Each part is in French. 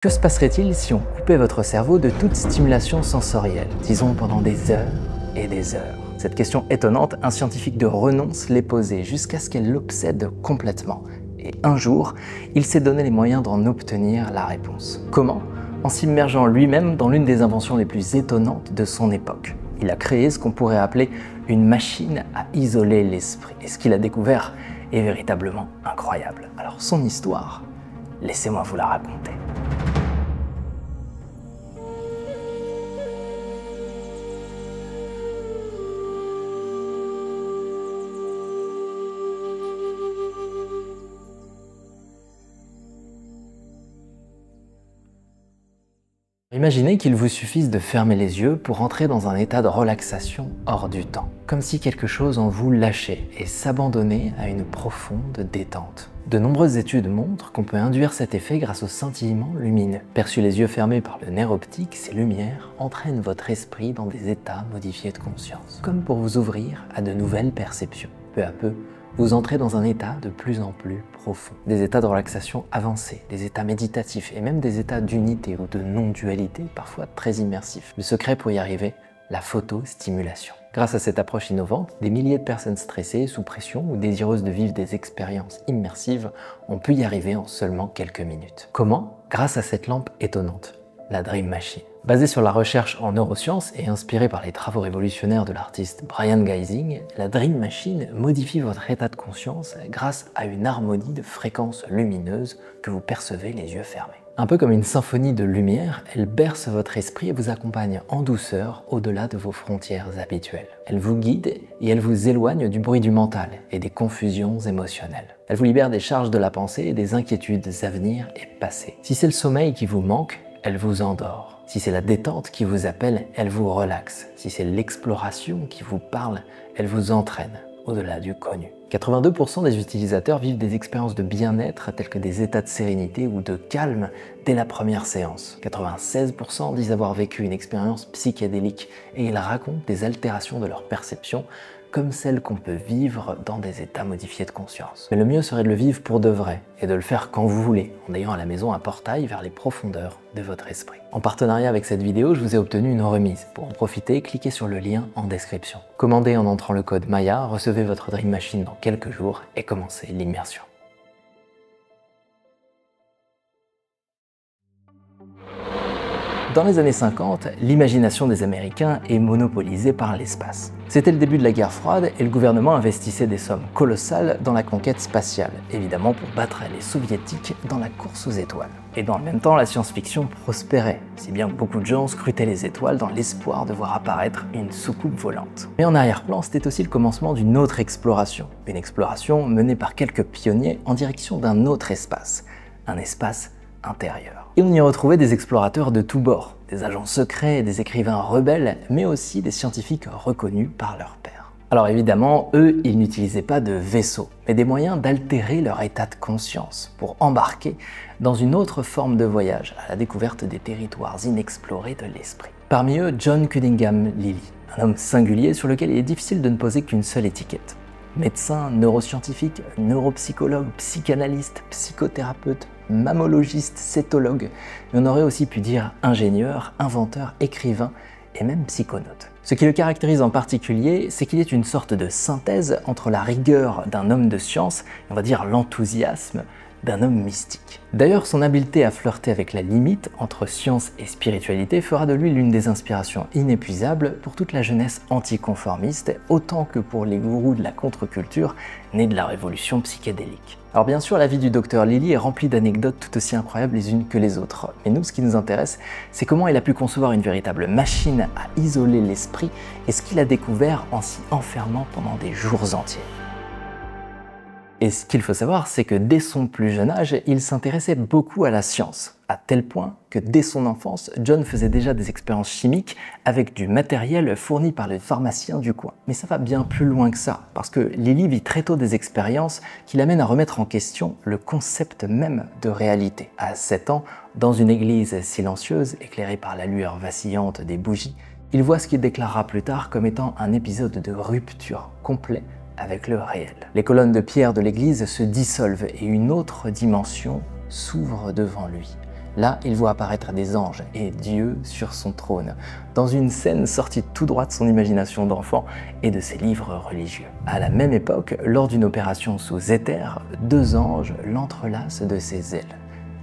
Que se passerait-il si on coupait votre cerveau de toute stimulation sensorielle, disons pendant des heures et des heures? Cette question étonnante, un scientifique de renom se l'est posée jusqu'à ce qu'elle l'obsède complètement. Et un jour, il s'est donné les moyens d'en obtenir la réponse. Comment? En s'immergeant lui-même dans l'une des inventions les plus étonnantes de son époque. Il a créé ce qu'on pourrait appeler une machine à isoler l'esprit. Et ce qu'il a découvert est véritablement incroyable. Alors son histoire, laissez-moi vous la raconter. Imaginez qu'il vous suffise de fermer les yeux pour entrer dans un état de relaxation hors du temps, comme si quelque chose en vous lâchait et s'abandonnait à une profonde détente. De nombreuses études montrent qu'on peut induire cet effet grâce au scintillement lumineux. Perçus les yeux fermés par le nerf optique, ces lumières entraînent votre esprit dans des états modifiés de conscience, comme pour vous ouvrir à de nouvelles perceptions. Peu à peu, vous entrez dans un état de plus en plus profond. Des états de relaxation avancés, des états méditatifs et même des états d'unité ou de non-dualité, parfois très immersifs. Le secret pour y arriver, la photostimulation. Grâce à cette approche innovante, des milliers de personnes stressées, sous pression ou désireuses de vivre des expériences immersives ont pu y arriver en seulement quelques minutes. Comment? Grâce à cette lampe étonnante, la Dream Machine. Basée sur la recherche en neurosciences et inspirée par les travaux révolutionnaires de l'artiste Brian Geising, la Dream Machine modifie votre état de conscience grâce à une harmonie de fréquences lumineuses que vous percevez les yeux fermés. Un peu comme une symphonie de lumière, elle berce votre esprit et vous accompagne en douceur au-delà de vos frontières habituelles. Elle vous guide et elle vous éloigne du bruit du mental et des confusions émotionnelles. Elle vous libère des charges de la pensée et des inquiétudes à venir et passées. Si c'est le sommeil qui vous manque, elle vous endort. Si c'est la détente qui vous appelle, elle vous relaxe. Si c'est l'exploration qui vous parle, elle vous entraîne au-delà du connu. 82% des utilisateurs vivent des expériences de bien-être telles que des états de sérénité ou de calme dès la première séance. 96% disent avoir vécu une expérience psychédélique et ils racontent des altérations de leur perception comme celles qu'on peut vivre dans des états modifiés de conscience. Mais le mieux serait de le vivre pour de vrai et de le faire quand vous voulez, en ayant à la maison un portail vers les profondeurs de votre esprit. En partenariat avec cette vidéo, je vous ai obtenu une remise. Pour en profiter, cliquez sur le lien en description. Commandez en entrant le code MAYA, recevez votre Dream Machine dans quelques jours et commencez l'immersion. Dans les années 50, l'imagination des Américains est monopolisée par l'espace. C'était le début de la guerre froide et le gouvernement investissait des sommes colossales dans la conquête spatiale, évidemment pour battre les soviétiques dans la course aux étoiles. Et dans le même temps, la science-fiction prospérait, si bien que beaucoup de gens scrutaient les étoiles dans l'espoir de voir apparaître une soucoupe volante. Mais en arrière-plan, c'était aussi le commencement d'une autre exploration. Une exploration menée par quelques pionniers en direction d'un autre espace, un espace intérieur. Et on y retrouvait des explorateurs de tous bords, des agents secrets, des écrivains rebelles, mais aussi des scientifiques reconnus par leurs pairs. Alors évidemment, eux, ils n'utilisaient pas de vaisseau, mais des moyens d'altérer leur état de conscience pour embarquer dans une autre forme de voyage, à la découverte des territoires inexplorés de l'esprit. Parmi eux, John Cunningham Lilly, un homme singulier sur lequel il est difficile de ne poser qu'une seule étiquette. Médecin, neuroscientifique, neuropsychologue, psychanalyste, psychothérapeute, mammologiste, cétologue, mais on aurait aussi pu dire ingénieur, inventeur, écrivain et même psychonaute. Ce qui le caractérise en particulier, c'est qu'il est une sorte de synthèse entre la rigueur d'un homme de science et on va dire l'enthousiasme d'un homme mystique. D'ailleurs, son habileté à flirter avec la limite entre science et spiritualité fera de lui l'une des inspirations inépuisables pour toute la jeunesse anticonformiste, autant que pour les gourous de la contre-culture nés de la révolution psychédélique. Alors bien sûr, la vie du docteur Lilly est remplie d'anecdotes tout aussi incroyables les unes que les autres. Mais nous, ce qui nous intéresse, c'est comment il a pu concevoir une véritable machine à isoler l'esprit et ce qu'il a découvert en s'y enfermant pendant des jours entiers. Et ce qu'il faut savoir, c'est que dès son plus jeune âge, il s'intéressait beaucoup à la science, à tel point que dès son enfance, John faisait déjà des expériences chimiques avec du matériel fourni par les pharmaciens du coin. Mais ça va bien plus loin que ça, parce que Lilly vit très tôt des expériences qui l'amènent à remettre en question le concept même de réalité. À 7 ans, dans une église silencieuse, éclairée par la lueur vacillante des bougies, il voit ce qu'il déclarera plus tard comme étant un épisode de rupture complet avec le réel. Les colonnes de pierre de l'église se dissolvent et une autre dimension s'ouvre devant lui. Là, il voit apparaître des anges et Dieu sur son trône, dans une scène sortie tout droit de son imagination d'enfant et de ses livres religieux. À la même époque, lors d'une opération sous éther, 2 anges l'entrelacent de ses ailes.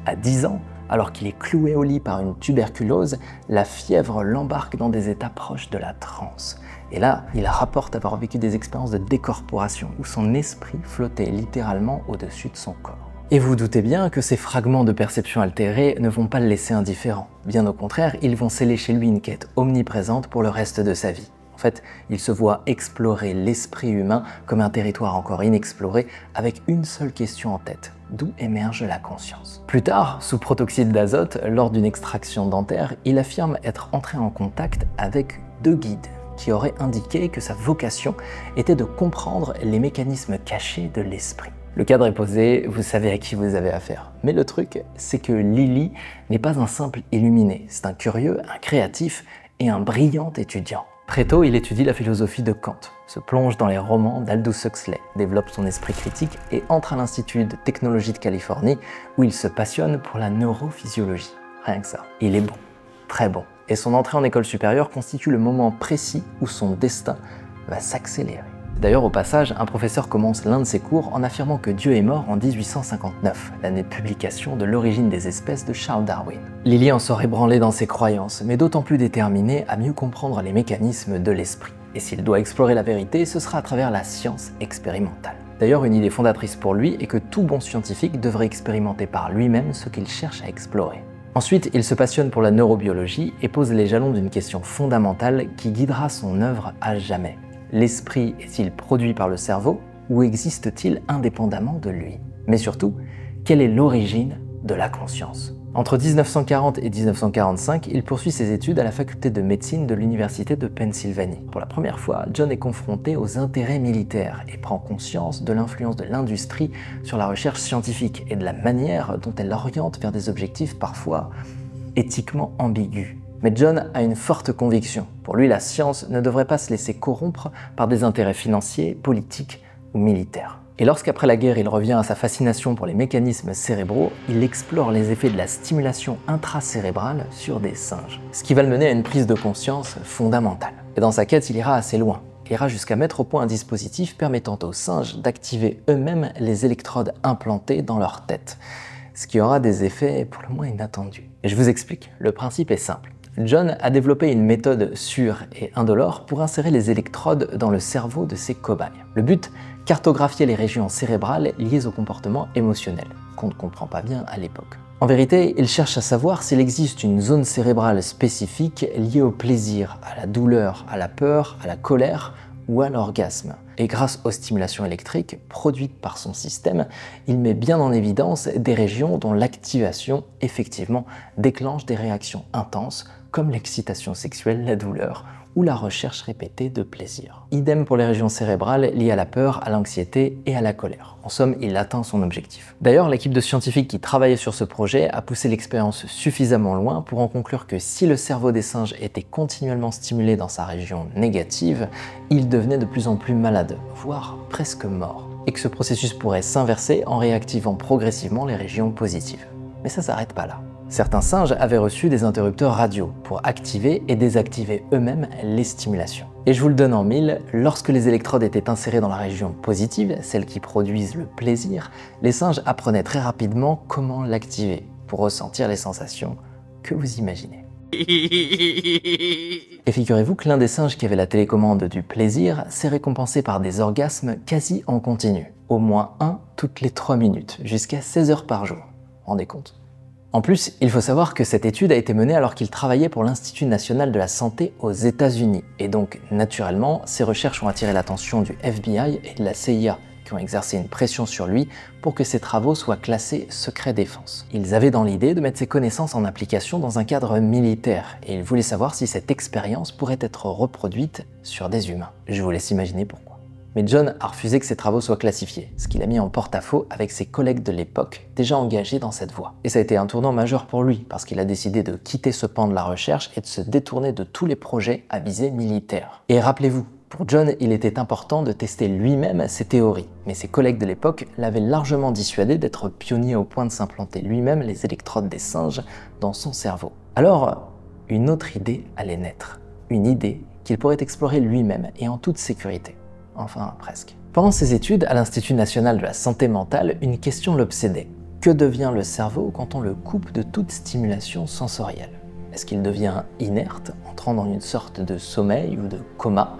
À 10 ans, alors qu'il est cloué au lit par une tuberculose, la fièvre l'embarque dans des états proches de la transe. Et là, il rapporte avoir vécu des expériences de décorporation, où son esprit flottait littéralement au-dessus de son corps. Et vous doutez bien que ces fragments de perception altérée ne vont pas le laisser indifférent. Bien au contraire, ils vont sceller chez lui une quête omniprésente pour le reste de sa vie. En fait, il se voit explorer l'esprit humain comme un territoire encore inexploré, avec une seule question en tête: d'où émerge la conscience? Plus tard, sous protoxyde d'azote, lors d'une extraction dentaire, il affirme être entré en contact avec 2 guides qui auraient indiqué que sa vocation était de comprendre les mécanismes cachés de l'esprit. Le cadre est posé, vous savez à qui vous avez affaire. Mais le truc, c'est que Lily n'est pas un simple illuminé, c'est un curieux, un créatif et un brillant étudiant. Très tôt, il étudie la philosophie de Kant, se plonge dans les romans d'Aldous Huxley, développe son esprit critique et entre à l'Institut de technologie de Californie où il se passionne pour la neurophysiologie. Rien que ça. Il est bon, très bon. Et son entrée en école supérieure constitue le moment précis où son destin va s'accélérer. D'ailleurs, au passage, un professeur commence l'un de ses cours en affirmant que Dieu est mort en 1859, l'année de publication de L'origine des espèces de Charles Darwin. Lily en sort ébranlée dans ses croyances, mais d'autant plus déterminée à mieux comprendre les mécanismes de l'esprit. Et s'il doit explorer la vérité, ce sera à travers la science expérimentale. D'ailleurs, une idée fondatrice pour lui est que tout bon scientifique devrait expérimenter par lui-même ce qu'il cherche à explorer. Ensuite, il se passionne pour la neurobiologie et pose les jalons d'une question fondamentale qui guidera son œuvre à jamais. L'esprit est-il produit par le cerveau ou existe-t-il indépendamment de lui? Mais surtout, quelle est l'origine de la conscience? Entre 1940 et 1945, il poursuit ses études à la faculté de médecine de l'université de Pennsylvanie. Pour la première fois, John est confronté aux intérêts militaires et prend conscience de l'influence de l'industrie sur la recherche scientifique et de la manière dont elle l'oriente vers des objectifs parfois éthiquement ambigus. Mais John a une forte conviction. Pour lui, la science ne devrait pas se laisser corrompre par des intérêts financiers, politiques ou militaires. Et lorsqu'après la guerre, il revient à sa fascination pour les mécanismes cérébraux, il explore les effets de la stimulation intracérébrale sur des singes. Ce qui va le mener à une prise de conscience fondamentale. Et dans sa quête, il ira assez loin. Il ira jusqu'à mettre au point un dispositif permettant aux singes d'activer eux-mêmes les électrodes implantées dans leur tête. Ce qui aura des effets pour le moins inattendus. Et je vous explique, le principe est simple. John a développé une méthode sûre et indolore pour insérer les électrodes dans le cerveau de ses cobayes. Le but, cartographier les régions cérébrales liées au comportement émotionnel, qu'on ne comprend pas bien à l'époque. En vérité, il cherche à savoir s'il existe une zone cérébrale spécifique liée au plaisir, à la douleur, à la peur, à la colère ou à l'orgasme. Et grâce aux stimulations électriques produites par son système, il met bien en évidence des régions dont l'activation, effectivement, déclenche des réactions intenses comme l'excitation sexuelle, la douleur ou la recherche répétée de plaisir. Idem pour les régions cérébrales liées à la peur, à l'anxiété et à la colère. En somme, il atteint son objectif. D'ailleurs, l'équipe de scientifiques qui travaillait sur ce projet a poussé l'expérience suffisamment loin pour en conclure que si le cerveau des singes était continuellement stimulé dans sa région négative, il devenait de plus en plus malade, voire presque mort, et que ce processus pourrait s'inverser en réactivant progressivement les régions positives. Mais ça s'arrête pas là. Certains singes avaient reçu des interrupteurs radio pour activer et désactiver eux-mêmes les stimulations. Et je vous le donne en mille, lorsque les électrodes étaient insérées dans la région positive, celles qui produisent le plaisir, les singes apprenaient très rapidement comment l'activer pour ressentir les sensations que vous imaginez. Et figurez-vous que l'un des singes qui avait la télécommande du plaisir s'est récompensé par des orgasmes quasi en continu, au moins un toutes les 3 minutes, jusqu'à 16 heures par jour. Rendez compte? En plus, il faut savoir que cette étude a été menée alors qu'il travaillait pour l'Institut national de la santé aux États-Unis. Et donc, naturellement, ces recherches ont attiré l'attention du FBI et de la CIA, qui ont exercé une pression sur lui pour que ses travaux soient classés secret défense. Ils avaient dans l'idée de mettre ses connaissances en application dans un cadre militaire, et ils voulaient savoir si cette expérience pourrait être reproduite sur des humains. Je vous laisse imaginer pourquoi. Mais John a refusé que ses travaux soient classifiés, ce qui l'a mis en porte-à-faux avec ses collègues de l'époque, déjà engagés dans cette voie. Et ça a été un tournant majeur pour lui, parce qu'il a décidé de quitter ce pan de la recherche et de se détourner de tous les projets à visée militaire. Et rappelez-vous, Pour John, il était important de tester lui-même ses théories, mais ses collègues de l'époque l'avaient largement dissuadé d'être pionnier au point de s'implanter lui-même les électrodes des singes dans son cerveau. Alors, une autre idée allait naître. Une idée qu'il pourrait explorer lui-même et en toute sécurité. Enfin, presque. Pendant ses études à l'Institut national de la santé mentale, une question l'obsédait. Que devient le cerveau quand on le coupe de toute stimulation sensorielle? Est-ce qu'il devient inerte, entrant dans une sorte de sommeil ou de coma?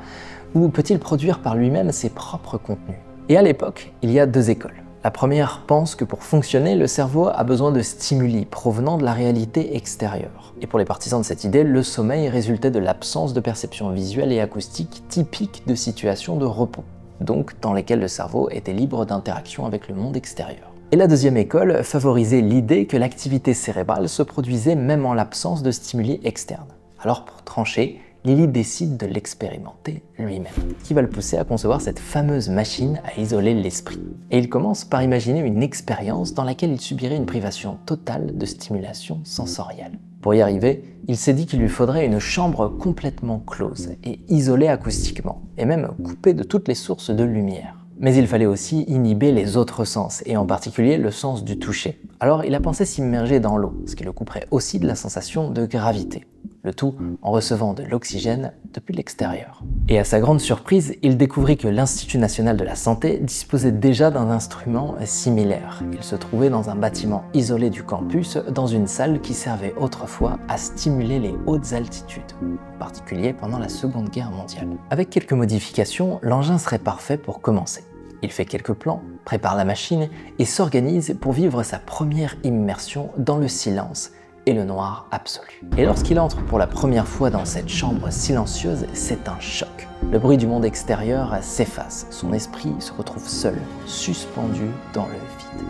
Ou peut-il produire par lui-même ses propres contenus? Et à l'époque, il y a deux écoles. La première pense que pour fonctionner, le cerveau a besoin de stimuli provenant de la réalité extérieure. Et pour les partisans de cette idée, le sommeil résultait de l'absence de perception visuelle et acoustique typique de situations de repos, donc dans lesquelles le cerveau était libre d'interaction avec le monde extérieur. Et la deuxième école favorisait l'idée que l'activité cérébrale se produisait même en l'absence de stimuli externes. Alors pour trancher, Lilly décide de l'expérimenter lui-même, ce qui va le pousser à concevoir cette fameuse machine à isoler l'esprit. Et il commence par imaginer une expérience dans laquelle il subirait une privation totale de stimulation sensorielle. Pour y arriver, il s'est dit qu'il lui faudrait une chambre complètement close et isolée acoustiquement, et même coupée de toutes les sources de lumière. Mais il fallait aussi inhiber les autres sens, et en particulier le sens du toucher. Alors il a pensé s'immerger dans l'eau, ce qui le couperait aussi de la sensation de gravité. Le tout en recevant de l'oxygène depuis l'extérieur. Et à sa grande surprise, il découvrit que l'Institut national de la santé disposait déjà d'un instrument similaire. Il se trouvait dans un bâtiment isolé du campus, dans une salle qui servait autrefois à stimuler les hautes altitudes, en particulier pendant la Seconde Guerre mondiale. Avec quelques modifications, l'engin serait parfait pour commencer. Il fait quelques plans, prépare la machine et s'organise pour vivre sa première immersion dans le silence et le noir absolu. Et lorsqu'il entre pour la première fois dans cette chambre silencieuse, c'est un choc. Le bruit du monde extérieur s'efface, son esprit se retrouve seul, suspendu dans le vide.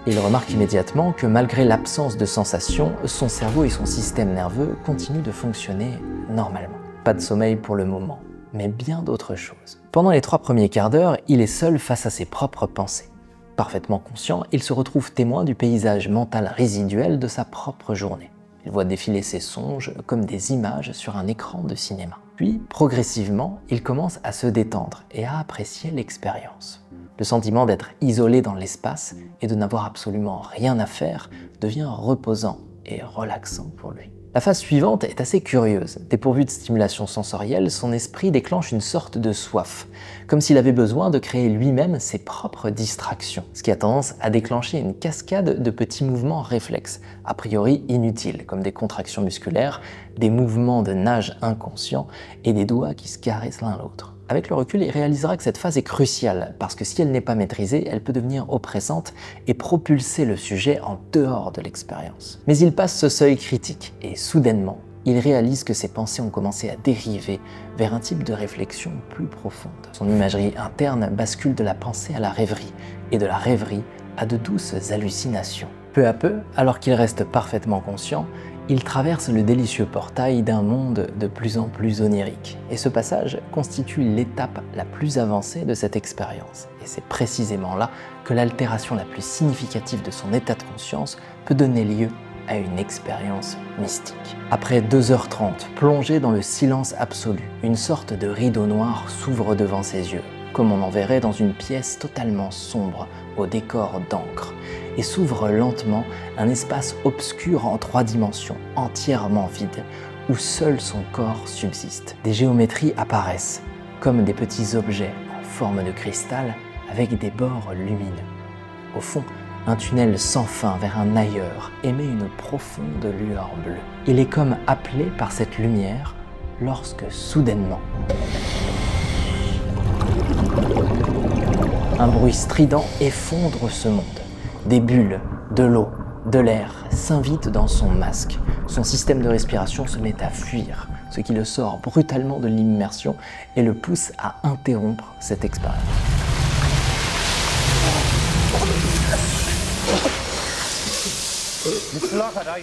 Il remarque immédiatement que malgré l'absence de sensations, son cerveau et son système nerveux continuent de fonctionner normalement. Pas de sommeil pour le moment, mais bien d'autres choses. Pendant les 3 premiers quarts d'heure, il est seul face à ses propres pensées. Parfaitement conscient, il se retrouve témoin du paysage mental résiduel de sa propre journée. Il voit défiler ses songes comme des images sur un écran de cinéma. Puis, progressivement, il commence à se détendre et à apprécier l'expérience. Le sentiment d'être isolé dans l'espace et de n'avoir absolument rien à faire devient reposant et relaxant pour lui. La phase suivante est assez curieuse. Dépourvu de stimulation sensorielle, son esprit déclenche une sorte de soif, comme s'il avait besoin de créer lui-même ses propres distractions, ce qui a tendance à déclencher une cascade de petits mouvements réflexes, a priori inutiles, comme des contractions musculaires, des mouvements de nage inconscients et des doigts qui se caressent l'un l'autre. Avec le recul, il réalisera que cette phase est cruciale, parce que si elle n'est pas maîtrisée, elle peut devenir oppressante et propulser le sujet en dehors de l'expérience. Mais il passe ce seuil critique, et soudainement, il réalise que ses pensées ont commencé à dériver vers un type de réflexion plus profonde. Son imagerie interne bascule de la pensée à la rêverie, et de la rêverie à de douces hallucinations. Peu à peu, alors qu'il reste parfaitement conscient, il traverse le délicieux portail d'un monde de plus en plus onirique. Et ce passage constitue l'étape la plus avancée de cette expérience. Et c'est précisément là que l'altération la plus significative de son état de conscience peut donner lieu à une expérience mystique. Après 2h30, plongé dans le silence absolu, une sorte de rideau noir s'ouvre devant ses yeux, comme on en verrait dans une pièce totalement sombre, au décor d'encre, et s'ouvre lentement un espace obscur en 3 dimensions, entièrement vide, où seul son corps subsiste. Des géométries apparaissent, comme des petits objets en forme de cristal avec des bords lumineux. Au fond, un tunnel sans fin vers un ailleurs émet une profonde lueur bleue. Il est comme appelé par cette lumière lorsque soudainement, un bruit strident effondre ce monde. Des bulles, de l'eau, de l'air s'invitent dans son masque. Son système de respiration se met à fuir, ce qui le sort brutalement de l'immersion et le pousse à interrompre cette expérience.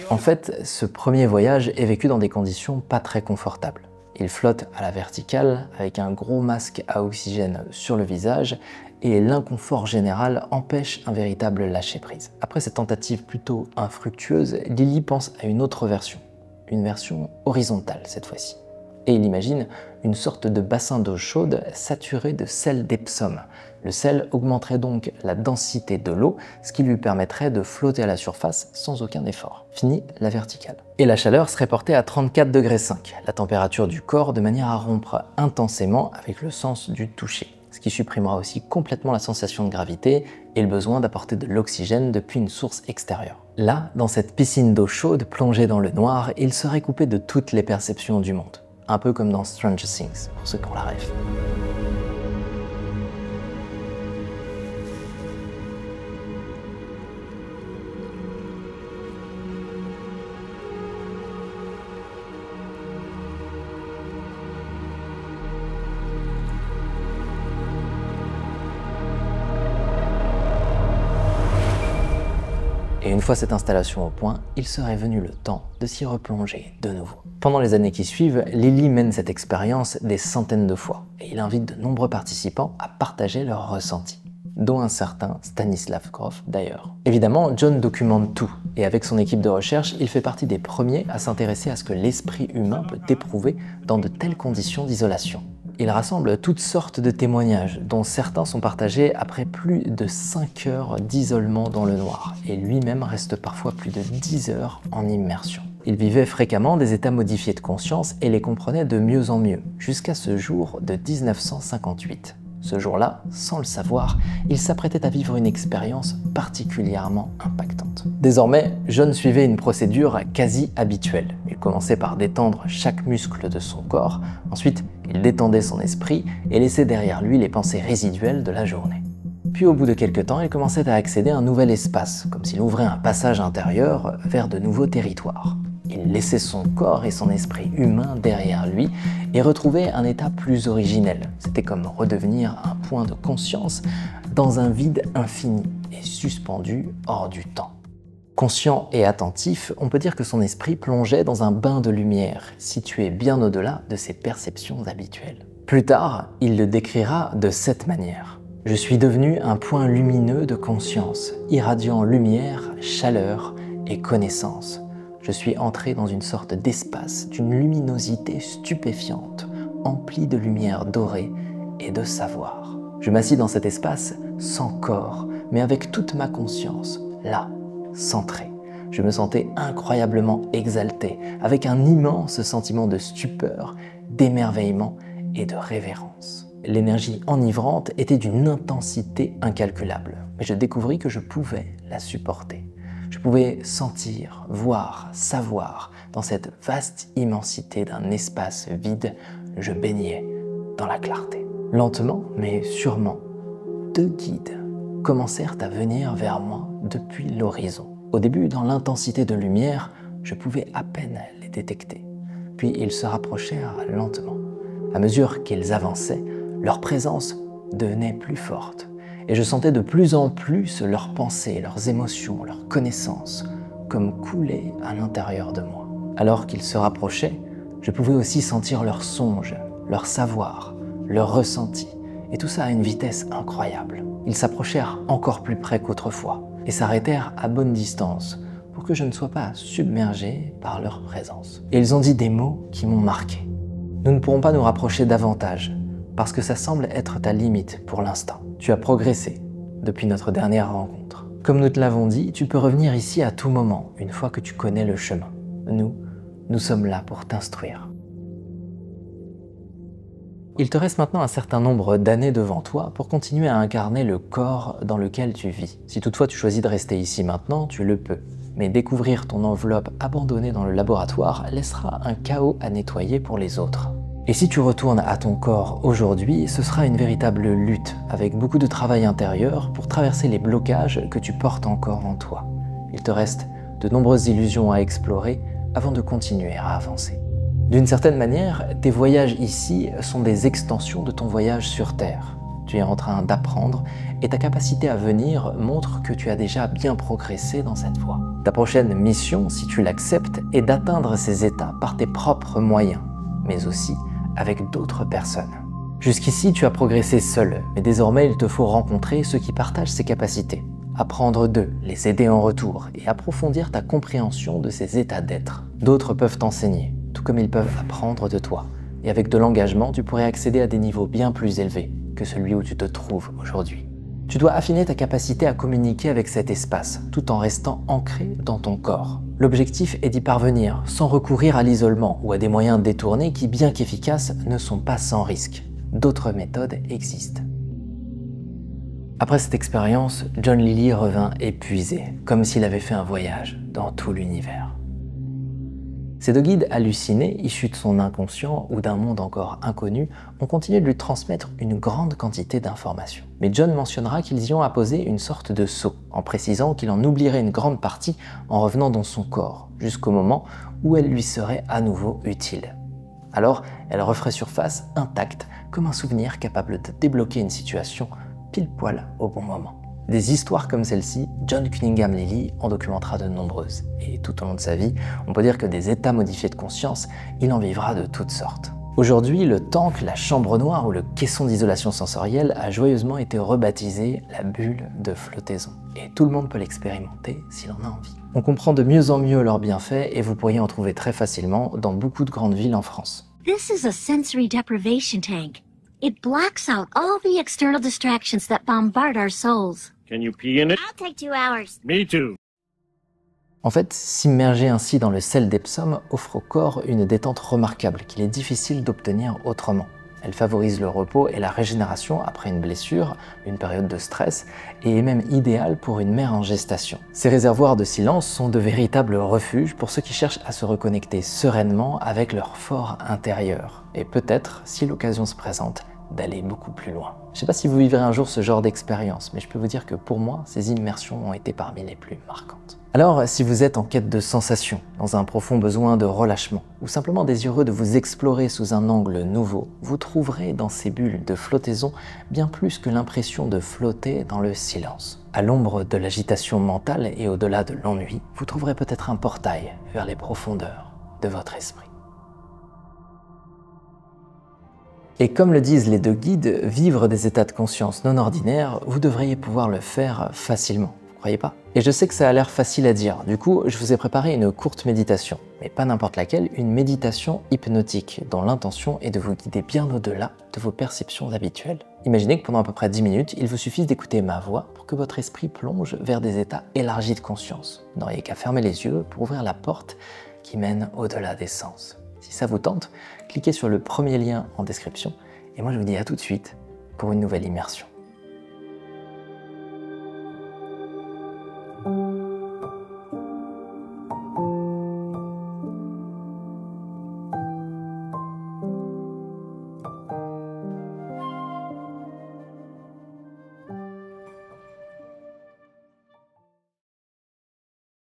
En fait, ce premier voyage est vécu dans des conditions pas très confortables. Il flotte à la verticale avec un gros masque à oxygène sur le visage et l'inconfort général empêche un véritable lâcher-prise. Après cette tentative plutôt infructueuse, Lilly pense à une autre version, une version horizontale cette fois-ci. Et il imagine une sorte de bassin d'eau chaude saturé de sel d'Epsom. Le sel augmenterait donc la densité de l'eau, ce qui lui permettrait de flotter à la surface sans aucun effort. Fini la verticale. Et la chaleur serait portée à 34,5 degrés, la température du corps, de manière à rompre intensément avec le sens du toucher. Ce qui supprimera aussi complètement la sensation de gravité et le besoin d'apporter de l'oxygène depuis une source extérieure. Là, dans cette piscine d'eau chaude plongée dans le noir, il serait coupé de toutes les perceptions du monde. Un peu comme dans Stranger Things, pour ceux qui ont la rêve. Et une fois cette installation au point, il serait venu le temps de s'y replonger de nouveau. Pendant les années qui suivent, Lilly mène cette expérience des centaines de fois et il invite de nombreux participants à partager leurs ressentis, dont un certain Stanislav Grof d'ailleurs. Évidemment, John documente tout et avec son équipe de recherche, il fait partie des premiers à s'intéresser à ce que l'esprit humain peut éprouver dans de telles conditions d'isolation. Il rassemble toutes sortes de témoignages, dont certains sont partagés après plus de 5 heures d'isolement dans le noir, et lui-même reste parfois plus de 10 heures en immersion. Il vivait fréquemment des états modifiés de conscience et les comprenait de mieux en mieux, jusqu'à ce jour de 1958. Ce jour-là, sans le savoir, il s'apprêtait à vivre une expérience particulièrement impactante. Désormais, John suivait une procédure quasi habituelle. Il commençait par détendre chaque muscle de son corps, ensuite il détendait son esprit et laissait derrière lui les pensées résiduelles de la journée. Puis au bout de quelques temps, il commençait à accéder à un nouvel espace, comme s'il ouvrait un passage intérieur vers de nouveaux territoires. Il laissait son corps et son esprit humain derrière lui et retrouvait un état plus originel. C'était comme redevenir un point de conscience dans un vide infini et suspendu hors du temps. Conscient et attentif, on peut dire que son esprit plongeait dans un bain de lumière, situé bien au-delà de ses perceptions habituelles. Plus tard, il le décrira de cette manière. « Je suis devenu un point lumineux de conscience, irradiant lumière, chaleur et connaissance. Je suis entré dans une sorte d'espace d'une luminosité stupéfiante, emplie de lumière dorée et de savoir. Je m'assis dans cet espace sans corps, mais avec toute ma conscience, là, centré. Je me sentais incroyablement exalté, avec un immense sentiment de stupeur, d'émerveillement et de révérence. L'énergie enivrante était d'une intensité incalculable, mais je découvris que je pouvais la supporter. Je pouvais sentir, voir, savoir, dans cette vaste immensité d'un espace vide, je baignais dans la clarté. Lentement, mais sûrement, 2 guides commencèrent à venir vers moi depuis l'horizon. Au début, dans l'intensité de lumière, je pouvais à peine les détecter. Puis ils se rapprochèrent lentement. À mesure qu'ils avançaient, leur présence devenait plus forte. Et je sentais de plus en plus leurs pensées, leurs émotions, leurs connaissances, comme couler à l'intérieur de moi. Alors qu'ils se rapprochaient, je pouvais aussi sentir leurs songes, leur savoir, leurs ressentis, et tout ça à une vitesse incroyable. Ils s'approchèrent encore plus près qu'autrefois, et s'arrêtèrent à bonne distance, pour que je ne sois pas submergé par leur présence. Et ils ont dit des mots qui m'ont marqué. Nous ne pourrons pas nous rapprocher davantage, parce que ça semble être ta limite pour l'instant. Tu as progressé depuis notre dernière rencontre. Comme nous te l'avons dit, tu peux revenir ici à tout moment, une fois que tu connais le chemin. Nous sommes là pour t'instruire. Il te reste maintenant un certain nombre d'années devant toi pour continuer à incarner le corps dans lequel tu vis. Si toutefois tu choisis de rester ici maintenant, tu le peux. Mais découvrir ton enveloppe abandonnée dans le laboratoire laissera un chaos à nettoyer pour les autres. Et si tu retournes à ton corps aujourd'hui, ce sera une véritable lutte, avec beaucoup de travail intérieur pour traverser les blocages que tu portes encore en toi. Il te reste de nombreuses illusions à explorer avant de continuer à avancer. D'une certaine manière, tes voyages ici sont des extensions de ton voyage sur Terre. Tu es en train d'apprendre et ta capacité à venir montre que tu as déjà bien progressé dans cette voie. Ta prochaine mission, si tu l'acceptes, est d'atteindre ces états par tes propres moyens, mais aussi avec d'autres personnes. Jusqu'ici, tu as progressé seul, mais désormais il te faut rencontrer ceux qui partagent ces capacités, apprendre d'eux, les aider en retour et approfondir ta compréhension de ces états d'être. D'autres peuvent t'enseigner, tout comme ils peuvent apprendre de toi. Et avec de l'engagement, tu pourrais accéder à des niveaux bien plus élevés que celui où tu te trouves aujourd'hui. Tu dois affiner ta capacité à communiquer avec cet espace, tout en restant ancré dans ton corps. L'objectif est d'y parvenir, sans recourir à l'isolement ou à des moyens détournés qui, bien qu'efficaces, ne sont pas sans risque. D'autres méthodes existent. Après cette expérience, John Lilly revint épuisé, comme s'il avait fait un voyage dans tout l'univers. Ces deux guides hallucinés, issus de son inconscient ou d'un monde encore inconnu, ont continué de lui transmettre une grande quantité d'informations. Mais John mentionnera qu'ils y ont apposé une sorte de sceau, en précisant qu'il en oublierait une grande partie en revenant dans son corps, jusqu'au moment où elle lui serait à nouveau utile. Alors, elle referait surface intacte, comme un souvenir capable de débloquer une situation pile poil au bon moment. Des histoires comme celle-ci, John Cunningham Lilly en documentera de nombreuses. Et tout au long de sa vie, on peut dire que des états modifiés de conscience, il en vivra de toutes sortes. Aujourd'hui, le tank, la chambre noire ou le caisson d'isolation sensorielle a joyeusement été rebaptisé la bulle de flottaison. Et tout le monde peut l'expérimenter s'il en a envie. On comprend de mieux en mieux leurs bienfaits et vous pourriez en trouver très facilement dans beaucoup de grandes villes en France. This is a sensory deprivation tank. It blocks out all the external distractions that bombard our souls. Can you pee in it? I'll take 2 hours. Me too. En fait, s'immerger ainsi dans le sel d'Epsom offre au corps une détente remarquable qu'il est difficile d'obtenir autrement. Elle favorise le repos et la régénération après une blessure, une période de stress, et est même idéale pour une mère en gestation. Ces réservoirs de silence sont de véritables refuges pour ceux qui cherchent à se reconnecter sereinement avec leur fort intérieur, et peut-être, si l'occasion se présente, d'aller beaucoup plus loin. Je ne sais pas si vous vivrez un jour ce genre d'expérience, mais je peux vous dire que pour moi, ces immersions ont été parmi les plus marquantes. Alors, si vous êtes en quête de sensations, dans un profond besoin de relâchement, ou simplement désireux de vous explorer sous un angle nouveau, vous trouverez dans ces bulles de flottaison bien plus que l'impression de flotter dans le silence. À l'ombre de l'agitation mentale et au-delà de l'ennui, vous trouverez peut-être un portail vers les profondeurs de votre esprit. Et comme le disent les deux guides, vivre des états de conscience non ordinaires, vous devriez pouvoir le faire facilement, vous croyez pas? Et je sais que ça a l'air facile à dire, du coup je vous ai préparé une courte méditation, mais pas n'importe laquelle, une méditation hypnotique, dont l'intention est de vous guider bien au-delà de vos perceptions habituelles. Imaginez que pendant à peu près 10 minutes, il vous suffise d'écouter ma voix pour que votre esprit plonge vers des états élargis de conscience. Vous n'auriez qu'à fermer les yeux pour ouvrir la porte qui mène au-delà des sens. Si ça vous tente, cliquez sur le premier lien en description et moi je vous dis à tout de suite pour une nouvelle immersion.